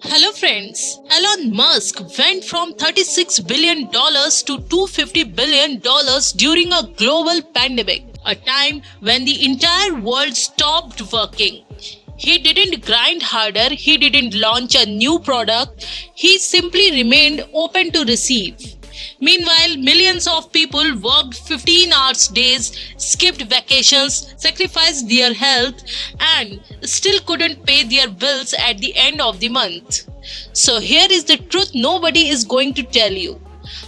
Hello friends, Elon Musk went from $36 billion to $250 billion during a global pandemic, a time when the entire world stopped working. He didn't grind harder, he didn't launch a new product, he simply remained open to receive. Meanwhile, millions of people worked 15 hours days, skipped vacations, sacrificed their health, and still couldn't pay their bills at the end of the month. So, here is the truth nobody is going to tell you.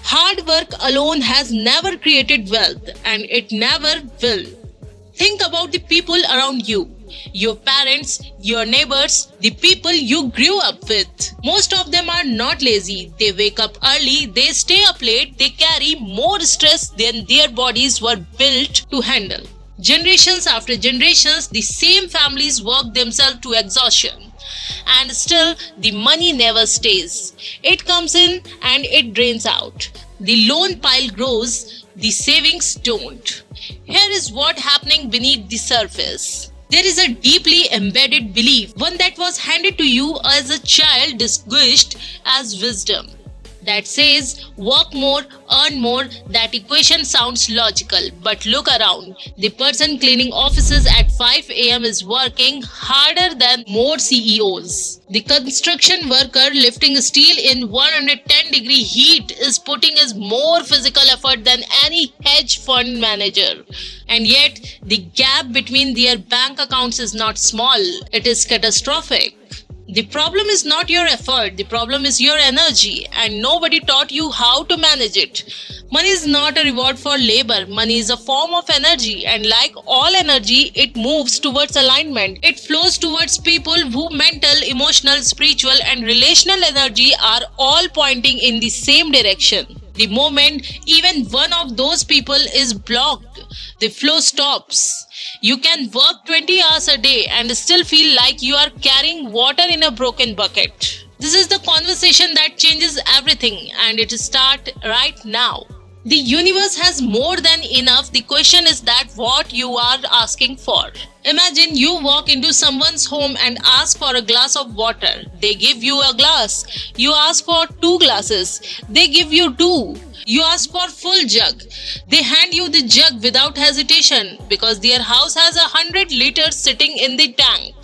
Hard work alone has never created wealth, and it never will. Think about the people around you, your parents, your neighbors, the people you grew up with. Most of them are not lazy. They wake up early, they stay up late, they carry more stress than their bodies were built to handle. Generations after generations, the same families work themselves to exhaustion. And still, the money never stays. It comes in and it drains out. The loan pile grows, the savings don't. Here is what happening beneath the surface. There is a deeply embedded belief, one that was handed to you as a child disguised as wisdom, that says work more, earn more. That equation sounds logical, but look around. The person cleaning offices at 5 a.m. is working harder than more CEOs. The construction worker lifting steel in 110-degree heat is putting his more physical effort than any hedge fund manager. And yet, the gap between their bank accounts is not small, it is catastrophic. The problem is not your effort, the problem is your energy, and nobody taught you how to manage it. Money is not a reward for labor, money is a form of energy, and like all energy, it moves towards alignment. It flows towards people who mental, emotional, spiritual, and relational energy are all pointing in the same direction. The moment even one of those people is blocked, the flow stops. You can work 20 hours a day and still feel like you are carrying water in a broken bucket. This is the conversation that changes everything, and it starts right now. The universe has more than enough. The question is that what you are asking for. Imagine you walk into someone's home and ask for a glass of water. They give you a glass. You ask for 2 glasses. They give you 2. You ask for full jug. They hand you the jug without hesitation because their house has 100 liters sitting in the tank.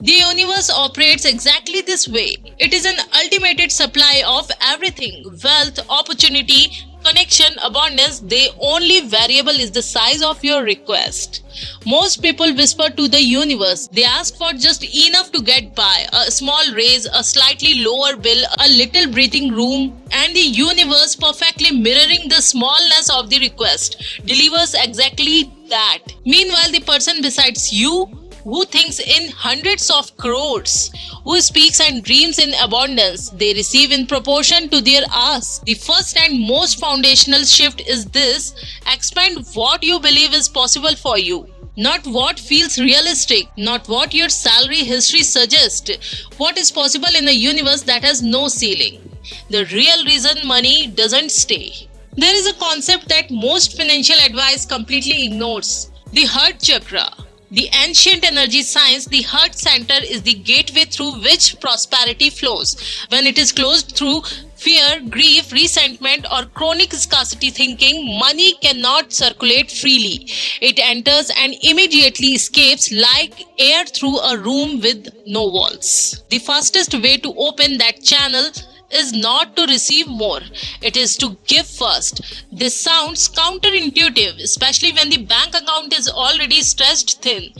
The universe operates exactly this way. It is an ultimate supply of everything: wealth, opportunity, connection, abundance. The only variable is the size of your request. Most people whisper to the universe. They ask for just enough to get by: a small raise, a slightly lower bill, a little breathing room, and the universe, perfectly mirroring the smallness of the request, delivers exactly that. Meanwhile, the person besides you, who thinks in hundreds of crores, who speaks and dreams in abundance, they receive in proportion to their ask. The first and most foundational shift is this: expand what you believe is possible for you. Not what feels realistic, not what your salary history suggests. What is possible in a universe that has no ceiling. The real reason money doesn't stay. There is a concept that most financial advice completely ignores: the heart chakra. The ancient energy science, the heart center is the gateway through which prosperity flows. When it is closed through fear, grief, resentment, or chronic scarcity thinking, money cannot circulate freely. It enters and immediately escapes like air through a room with no walls. The fastest way to open that channel is not to receive more, it is to give first. This sounds counterintuitive, especially when the bank account is already stretched thin.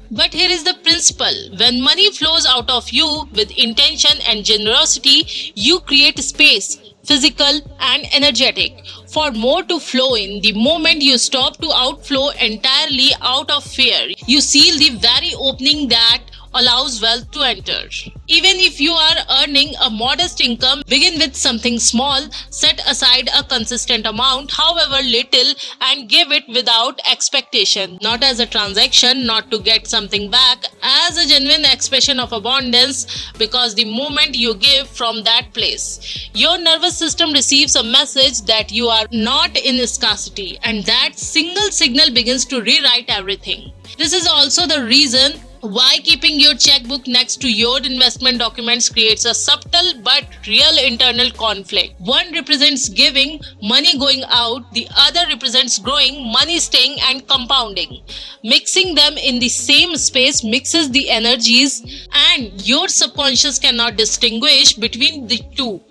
But here is the principle: when money flows out of you with intention and generosity, you create space, physical and energetic, for more to flow in. The moment you stop to outflow entirely out of fear, you seal the very opening that allows wealth to enter. Even if you are earning a modest income, begin with something small, set aside a consistent amount, however little, and give it without expectation, not as a transaction, not to get something back, as a genuine expression of abundance, because the moment you give from that place, your nervous system receives a message that you are not in scarcity, and that single signal begins to rewrite everything. This is also the reason Why keeping your checkbook next to your investment documents creates a subtle but real internal conflict. One represents giving, money going out, the other represents growing, money staying and compounding. Mixing them in the same space mixes the energies, and your subconscious cannot distinguish between the two.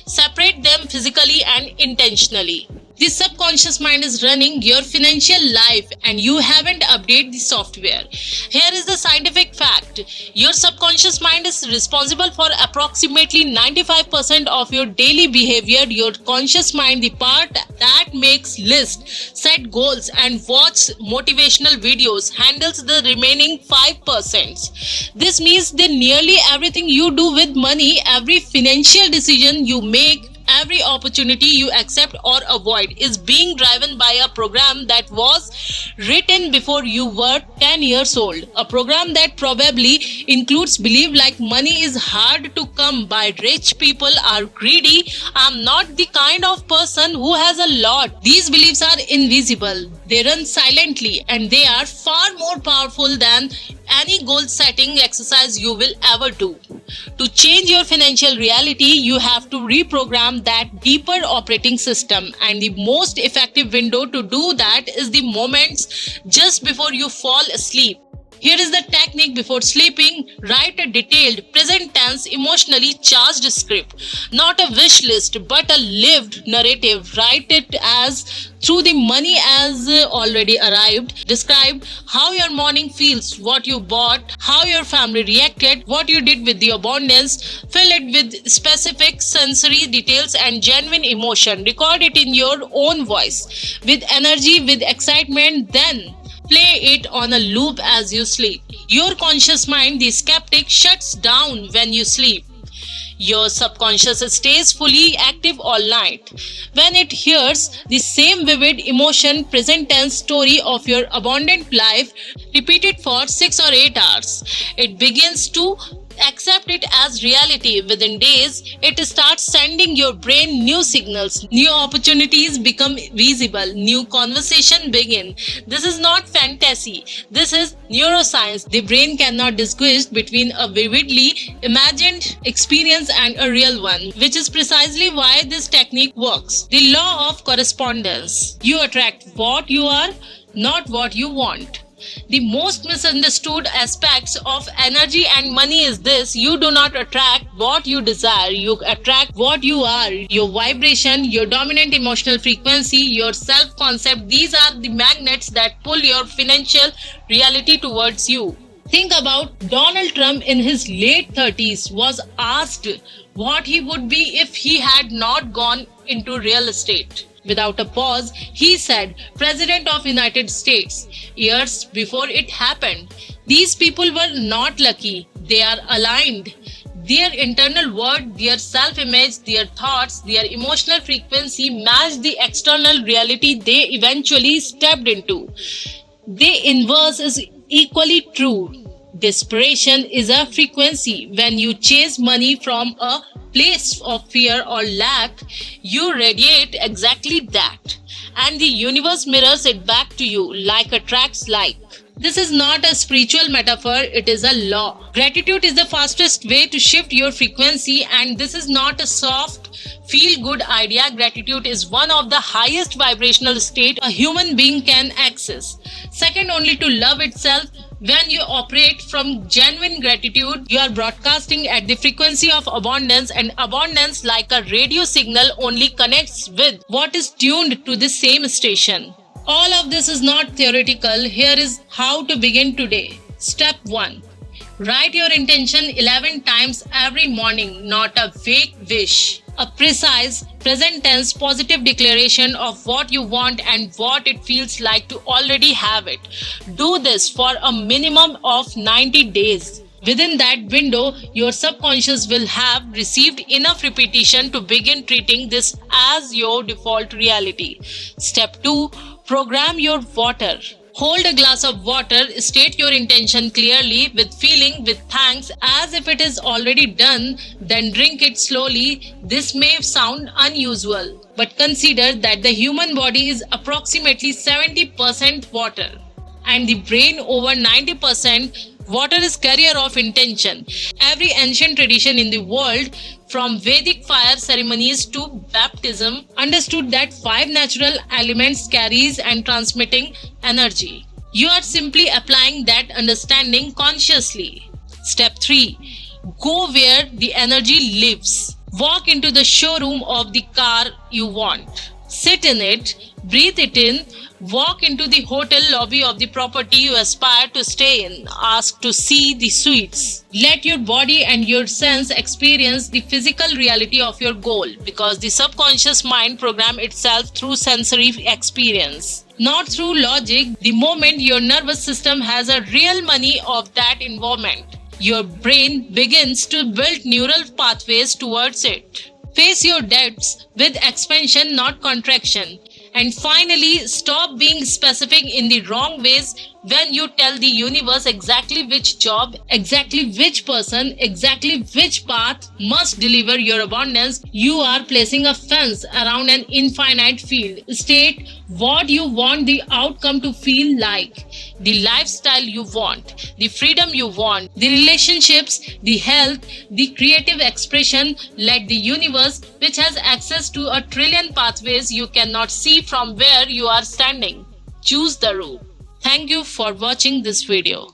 Separate them physically and intentionally. The subconscious mind is running your financial life and you haven't updated the software. Here is the scientific fact. Your subconscious mind is responsible for approximately 95% of your daily behavior. Your conscious mind, the part that makes lists, set goals and watch motivational videos, handles the remaining 5%. This means that nearly everything you do with money, every financial decision you make, every opportunity you accept or avoid is being driven by a program that was written before you were 10 years old. A program that probably includes belief like money is hard to come by, rich people are greedy, I'm not the kind of person who has a lot. These beliefs are invisible. They run silently and they are far more powerful than any goal setting exercise you will ever do. To change your financial reality, you have to reprogram that deeper operating system, and the most effective window to do that is the moments just before you fall asleep. Here is the technique before sleeping. Write a detailed, present tense, emotionally charged script. Not a wish list, but a lived narrative. Write it as through the money as already arrived. Describe how your morning feels, what you bought, how your family reacted, what you did with the abundance. Fill it with specific sensory details and genuine emotion. Record it in your own voice, with energy, with excitement, then play it on a loop as you sleep. Your conscious mind, the skeptic, shuts down when you sleep. Your subconscious stays fully active all night. When it hears the same vivid emotion, present tense story of your abundant life repeated for 6 or 8 hours, it begins to accept it as reality. Within days, it starts sending your brain new signals. New opportunities become visible. New conversation begin. This is not fantasy. This is neuroscience. The brain cannot distinguish between a vividly imagined experience and a real one, which is precisely why this technique works. The law of correspondence. You attract what you are, not what you want. The most misunderstood aspects of energy and money is this: you do not attract what you desire, you attract what you are. Your vibration, your dominant emotional frequency, your self-concept, these are the magnets that pull your financial reality towards you. Think about Donald Trump in his late 30s was asked what he would be if he had not gone into real estate. Without a pause, he said, President of United States, years before it happened. These people were not lucky, they are aligned. Their internal world, their self-image, their thoughts, their emotional frequency matched the external reality they eventually stepped into. The inverse is equally true. Desperation is a frequency. When you chase money from a place of fear or lack, you radiate exactly that. And the universe mirrors it back to you, like attracts like. This is not a spiritual metaphor, it is a law. Gratitude is the fastest way to shift your frequency, and this is not a soft, feel-good idea. Gratitude is one of the highest vibrational states a human being can access, second only to love itself. When you operate from genuine gratitude, you are broadcasting at the frequency of abundance, and abundance, like a radio signal, only connects with what is tuned to the same station. All of this is not theoretical. Here is how to begin today. Step 1. Write your intention 11 times every morning, not a vague wish. A precise, present tense, positive declaration of what you want and what it feels like to already have it. Do this for a minimum of 90 days. Within that window, your subconscious will have received enough repetition to begin treating this as your default reality. Step 2. Program your water. Hold a glass of water, state your intention clearly, with feeling, with thanks, as if it is already done, then drink it slowly. This may sound unusual, but consider that the human body is approximately 70% water, and the brain over 90%. Water is carrier of intention. Every ancient tradition in the world, from Vedic fire ceremonies to baptism, understood that 5 natural elements carries and transmitting energy. You are simply applying that understanding consciously. Step 3. Go where the energy lives. Walk into the showroom of the car you want. Sit in it, breathe it in, walk into the hotel lobby of the property you aspire to stay in. Ask to see the suites. Let your body and your sense experience the physical reality of your goal, because the subconscious mind programs itself through sensory experience, not through logic. The moment your nervous system has a real money of that environment, your brain begins to build neural pathways towards it. Face your debts with expansion, not contraction. And finally, stop being specific in the wrong ways. When you tell the universe exactly which job, exactly which person, exactly which path must deliver your abundance, you are placing a fence around an infinite field. State what you want the outcome to feel like, the lifestyle you want, the freedom you want, the relationships, the health, the creative expression. Let the universe, which has access to a trillion pathways you cannot see from where you are standing, choose the route. Thank you for watching this video.